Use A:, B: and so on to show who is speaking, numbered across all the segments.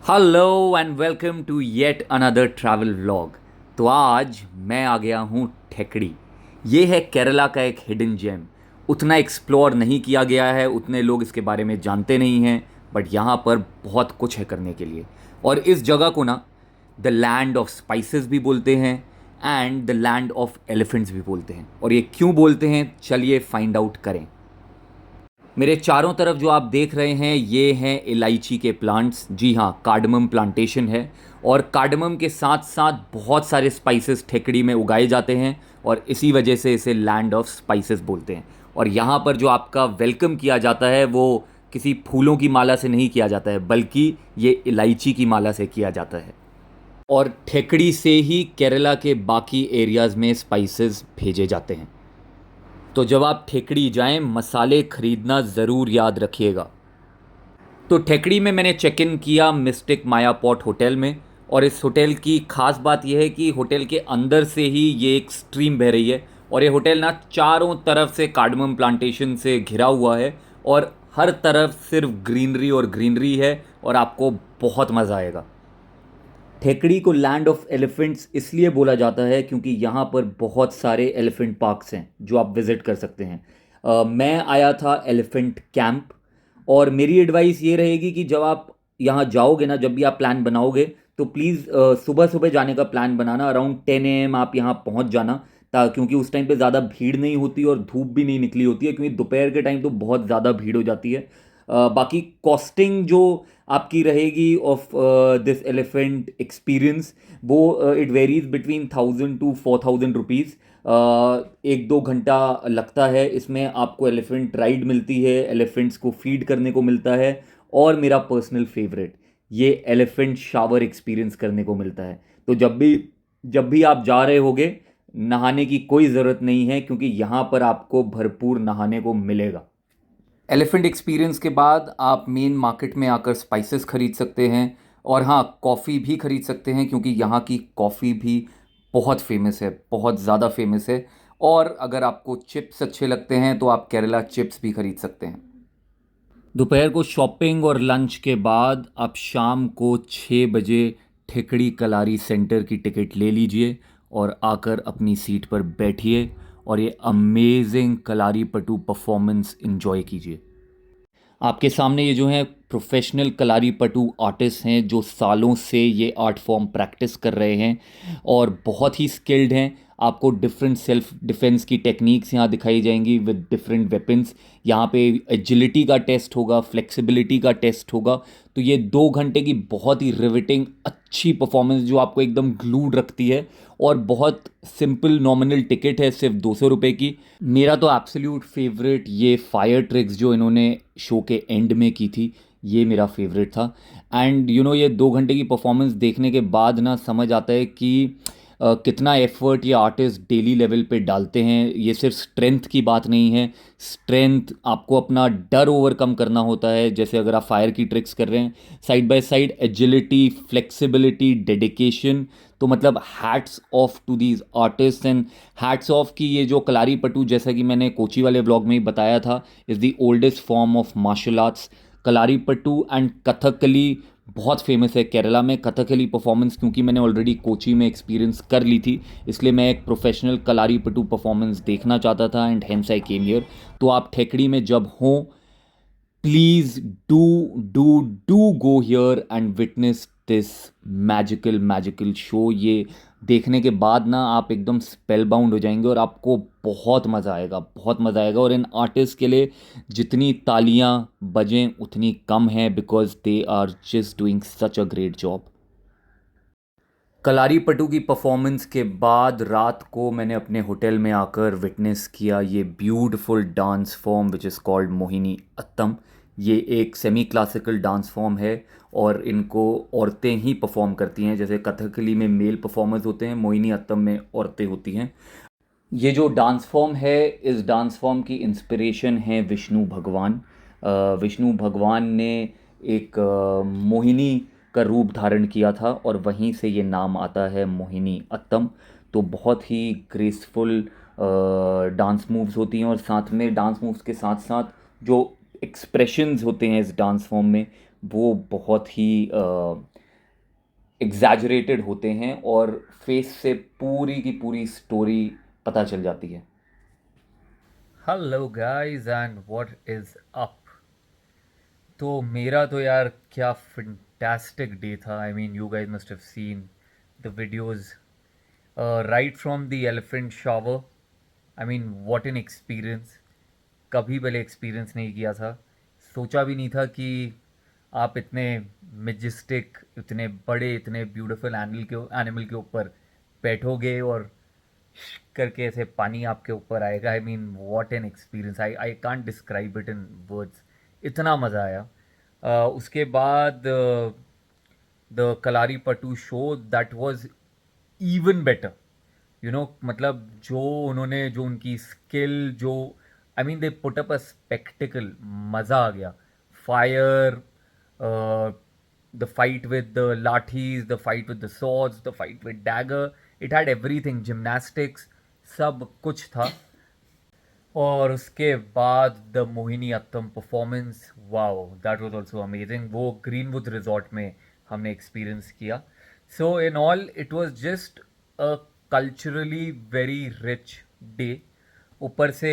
A: Hello and welcome to yet another travel vlog. तो आज मैं आ गया हूँ ठेकड़ी। ये है केरला का एक हिडन जेम। उतना एक्सप्लोर नहीं किया गया है, उतने लोग इसके बारे में जानते नहीं हैं, बट यहाँ पर बहुत कुछ है करने के लिए। और इस जगह को ना द लैंड ऑफ स्पाइसेस भी बोलते हैं and the land of elephants भी बोलते हैं। और ये क्यों बोलते हैं, चलिए फाइंड आउट करें। मेरे चारों तरफ जो आप देख रहे हैं ये हैं इलायची के प्लांट्स। जी हाँ, कार्डमम प्लांटेशन है। और कार्डमम के साथ साथ बहुत सारे स्पाइसेस ठेकड़ी में उगाए जाते हैं और इसी वजह से इसे लैंड ऑफ स्पाइसेस बोलते हैं। और यहाँ पर जो आपका वेलकम किया जाता है वो किसी फूलों की माला से नहीं किया जाता है, बल्कि ये इलायची की माला से किया जाता है। और ठेकड़ी से ही केरला के बाकी एरियाज़ में स्पाइसेस भेजे जाते हैं। तो जब आप ठेकड़ी जाएं, मसाले खरीदना ज़रूर याद रखिएगा। तो ठेकड़ी में मैंने चेक इन किया मिस्टिक माया पॉट होटल में। और इस होटल की ख़ास बात यह है कि होटल के अंदर से ही ये एक स्ट्रीम बह रही है। और ये होटल ना चारों तरफ से कार्डमम प्लांटेशन से घिरा हुआ है और हर तरफ सिर्फ ग्रीनरी और ग्रीनरी है और आपको बहुत मज़ा आएगा। ठेकड़ी को लैंड ऑफ एलिफेंट्स इसलिए बोला जाता है क्योंकि यहाँ पर बहुत सारे एलिफेंट पार्क्स हैं जो आप विज़िट कर सकते हैं। मैं आया था एलिफेंट कैंप। और मेरी एडवाइस ये रहेगी कि जब आप यहाँ जाओगे ना, जब भी आप प्लान बनाओगे तो प्लीज़ सुबह सुबह जाने का प्लान बनाना। अराउंड 10 AM आप यहाँ पहुँच जाना, क्योंकि उस टाइम पे ज़्यादा भीड़ नहीं होती और धूप भी नहीं निकली होती है, क्योंकि दोपहर के टाइम तो बहुत ज़्यादा भीड़ हो जाती है। बाकी कॉस्टिंग जो आपकी रहेगी ऑफ दिस एलिफेंट एक्सपीरियंस, वो it varies between 1000 to 4000 rupees. 1-2 घंटा लगता है इसमें। आपको एलिफेंट राइड मिलती है, एलिफेंट्स को फीड करने को मिलता है, और मेरा पर्सनल फेवरेट ये एलिफेंट शावर एक्सपीरियंस करने को मिलता है। तो जब भी आप जा रहे होगे, नहाने की कोई ज़रूरत नहीं है, क्योंकि यहाँ पर आपको भरपूर नहाने को मिलेगा। एलिफेंट एक्सपीरियंस के बाद आप मेन मार्केट में आकर स्पाइसेस खरीद सकते हैं। और हाँ, कॉफ़ी भी खरीद सकते हैं, क्योंकि यहाँ की कॉफ़ी भी बहुत फेमस है, बहुत ज़्यादा फेमस है। और अगर आपको चिप्स अच्छे लगते हैं तो आप केरला चिप्स भी खरीद सकते हैं। दोपहर को शॉपिंग और लंच के बाद आप शाम को 6 बजे ठेकड़ी कलारी सेंटर की टिकट ले लीजिए और आकर अपनी सीट पर बैठिए और ये अमेजिंग कलारी पटू परफॉर्मेंस इन्जॉय कीजिए। आपके सामने ये जो हैं प्रोफेशनल कलारी पटू आर्टिस्ट हैं जो सालों से ये आर्ट फॉर्म प्रैक्टिस कर रहे हैं और बहुत ही स्किल्ड हैं। आपको डिफरेंट सेल्फ डिफेंस की टेक्निक्स यहाँ दिखाई जाएंगी विद डिफरेंट वेपन्स। यहाँ पे एजिलिटी का टेस्ट होगा, फ्लेक्सिबिलिटी का टेस्ट होगा। तो ये 2 घंटे की बहुत ही रिविटिंग अच्छी परफॉर्मेंस जो आपको एकदम ग्लूड रखती है। और बहुत सिंपल नॉमिनल टिकट है, सिर्फ 200 रुपये की। मेरा तो एब्सोल्यूट फेवरेट ये फायर ट्रिक्स जो इन्होंने शो के एंड में की थी, ये मेरा फेवरेट था। एंड ये 2 घंटे की परफॉर्मेंस देखने के बाद ना समझ आता है कि कितना एफर्ट ये आर्टिस्ट डेली लेवल पे डालते हैं। ये सिर्फ स्ट्रेंथ की बात नहीं है। स्ट्रेंथ आपको अपना डर ओवरकम करना होता है, जैसे अगर आप फायर की ट्रिक्स कर रहे हैं। Side by side agility, flexibility, dedication. तो मतलब hats off to these artist and hats off कि ये जो कलारी पटू, जैसा कि मैंने कोची वाले ब्लॉग में ही बताया था, is the oldest form of martial arts. Kalari Pattu and Kathakali बहुत फेमस है केरला में। कथकली परफॉर्मेंस क्योंकि मैंने ऑलरेडी कोची में एक्सपीरियंस कर ली थी, इसलिए मैं एक प्रोफेशनल कलारी पट्टू परफॉर्मेंस देखना चाहता था and hence I came here. तो आप ठेकड़ी में जब हों, please do do do go here and witness this magical magical show. ये देखने के बाद ना आप एकदम स्पेल बाउंड हो जाएंगे और आपको बहुत मज़ा आएगा, बहुत मज़ा आएगा। और इन आर्टिस्ट के लिए जितनी तालियां बजें उतनी कम है, because they are just doing such a great job. Kalaripayattu की परफॉर्मेंस के बाद रात को मैंने अपने होटल में आकर विटनेस किया ये beautiful dance form which is called Mohiniyattam. ये एक सेमी क्लासिकल डांस फॉर्म है और इनको औरतें ही परफॉर्म करती हैं। जैसे कथकली में मेल परफॉर्मर्स होते हैं, मोहिनी अत्तम में औरतें होती हैं। ये जो डांस फॉर्म है, इस डांस फॉर्म की इंस्पिरेशन है विष्णु भगवान। विष्णु भगवान ने एक मोहिनी का रूप धारण किया था और वहीं से ये नाम आता है मोहिनी अत्तम। तो बहुत ही ग्रेसफुल डांस मूव्स होती हैं और साथ में डांस मूव्स के साथ साथ जो एक्सप्रेशंस होते हैं इस डांस फॉर्म में, वो बहुत ही एग्जैजरेटेड होते हैं और फेस से पूरी की पूरी स्टोरी पता चल जाती है। Hello guys and what is up. तो मेरा तो यार क्या फंटास्टिक डे था। I mean you guys must have seen the videos right from the elephant shower. I mean what an experience. कभी पहले एक्सपीरियंस नहीं किया था। सोचा भी नहीं था कि आप इतने मेजेस्टिक, इतने बड़े, इतने ब्यूटीफुल एनिमल के ऊपर बैठोगे और करके ऐसे पानी आपके ऊपर आएगा। I mean what an experience. I can't describe it in words. इतना मज़ा आया। उसके बाद द कलारी पटू show that was even better. मतलब जो उन्होंने, जो उनकी स्किल, जो I mean they put up a spectacled. मज़ा आ गया। Fire, the fight with the lathis, the fight with the swords, the fight with dagger, it had everything, gymnastics, सब कुछ था। और उसके बाद the Mohiniyattam performance, wow that was also amazing. वो Greenwood resort में हमने एक्सपीरियंस किया। So in all it was just a culturally very rich day. ऊपर से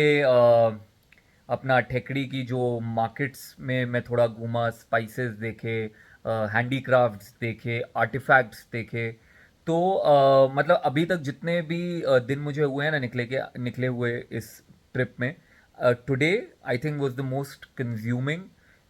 A: अपना ठेकड़ी की जो मार्केट्स में मैं थोड़ा घूमा, स्पाइसेस देखे, हैंडीक्राफ्ट्स देखे, आर्टिफैक्ट्स देखे। तो मतलब अभी तक जितने भी दिन मुझे हुए हैं ना निकले हुए इस ट्रिप में, today I think was the most consuming,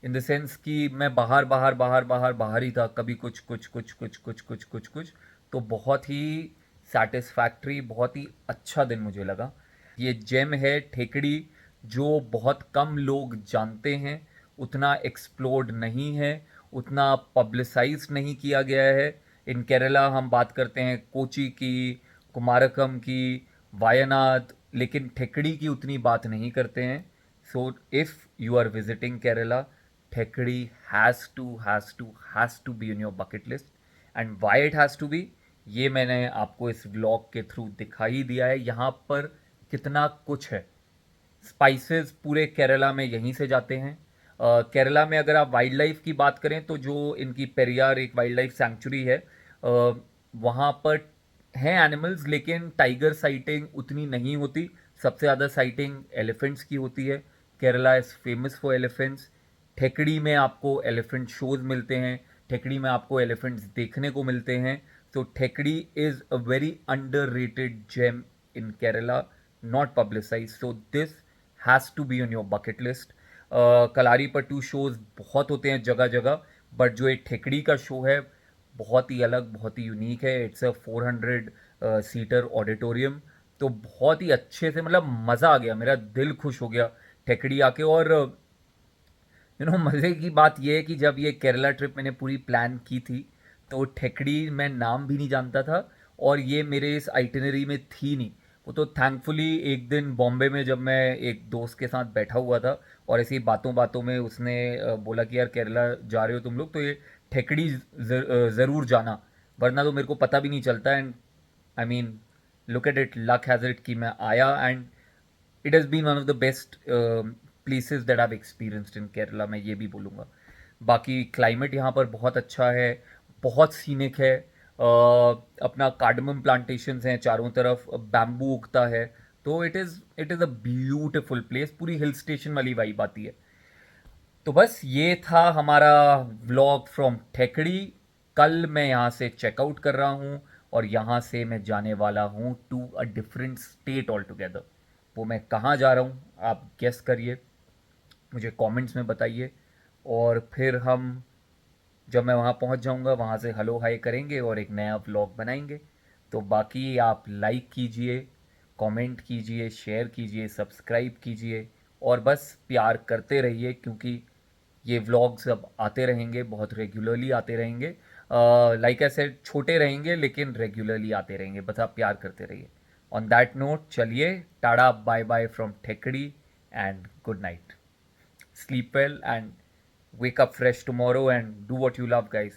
A: in the sense कि मैं बाहर बाहर बाहर बाहर बाहर ही था। कभी कुछ कुछ कुछ कुछ कुछ कुछ कुछ कुछ। तो बहुत ही सेटिस्फैक्ट्री, बहुत ही अच्छा दिन मुझे लगा। ये जेम है ठेकड़ी, जो बहुत कम लोग जानते हैं, उतना एक्सप्लोर्ड नहीं है, उतना पब्लिसाइज नहीं किया गया है। इन केरला हम बात करते हैं कोची की, कुमारकम की, वायनाड, लेकिन ठेकड़ी की उतनी बात नहीं करते हैं। So if you are visiting Kerala, Thekkady has to be in your bucket list. And why it has to be, ये मैंने आपको इस व्लॉग के थ्रू दिखा ही दिया है। यहाँ पर कितना कुछ है। स्पाइसेस पूरे केरला में यहीं से जाते हैं। केरला में अगर आप वाइल्ड लाइफ की बात करें तो जो इनकी पेरियार एक वाइल्ड लाइफ सेंचुरी है, वहाँ पर हैं एनिमल्स, लेकिन टाइगर साइटिंग उतनी नहीं होती। सबसे ज़्यादा साइटिंग एलिफेंट्स की होती है। Kerala is famous for elephants. Thekkady में आपको एलिफेंट शोज मिलते हैं, ठेकड़ी में आपको एलिफेंट्स देखने को मिलते हैं। तो Thekkady is a very underrated gem in Kerala, not publicized, so this has to be on your bucket list. Kalaripayattu shows बहुत होते हैं जगह जगह, बट जो एक ठेकड़ी का शो है बहुत ही अलग, बहुत ही यूनिक है। It's a 400 seater auditorium. तो बहुत ही अच्छे से, मतलब मज़ा आ गया, मेरा दिल खुश हो गया ठेकड़ी आके। और मज़े की बात यह है कि जब ये केरला ट्रिप मैंने पूरी प्लान की थी, तो ठेकड़ी मैं नाम भी नहीं जानता था और ये मेरे इस आइटिनरी में थी नहीं। वो तो थैंकफुली एक दिन बॉम्बे में जब मैं एक दोस्त के साथ बैठा हुआ था और ऐसी बातों बातों में उसने बोला कि यार केरला जा रहे हो तुम लोग, तो ये ठेकड़ी ज़रूर जाना, वरना तो मेरे को पता भी नहीं चलता। And I mean look at it, luck has it कि मैं आया। And it has been one of the best places that I experienced in Kerala, मैं ये भी बोलूँगा। बाकी क्लाइमेट यहाँ पर बहुत अच्छा है, बहुत सीनिक है। अपना कार्डमम प्लांटेशंस हैं चारों तरफ, बैम्बू उगता है। तो it is a beautiful place, पूरी हिल स्टेशन वाली वाइब आती है। तो बस ये था हमारा व्लॉग फ्रॉम ठेकड़ी। कल मैं यहाँ से चेकआउट कर रहा हूँ और यहाँ से मैं जाने वाला हूँ to a different state all together. वो मैं कहाँ जा रहा हूँ आप गेस करिए, मुझे कमेंट्स में बताइए। और फिर हम, जब मैं वहाँ पहुँच जाऊँगा, वहाँ से हेलो हाय करेंगे और एक नया व्लॉग बनाएंगे। तो बाकी आप लाइक कीजिए, कमेंट कीजिए, शेयर कीजिए, सब्सक्राइब कीजिए और बस प्यार करते रहिए, क्योंकि ये व्लॉग्स अब आते रहेंगे, बहुत रेगुलरली आते रहेंगे। लाइक ऐसे छोटे रहेंगे लेकिन रेगुलरली आते रहेंगे, बस आप प्यार करते रहिए। ऑन दैट नोट, चलिए tata bye bye from Thekkady and good night. Sleep well and wake up fresh tomorrow and do what you love, guys.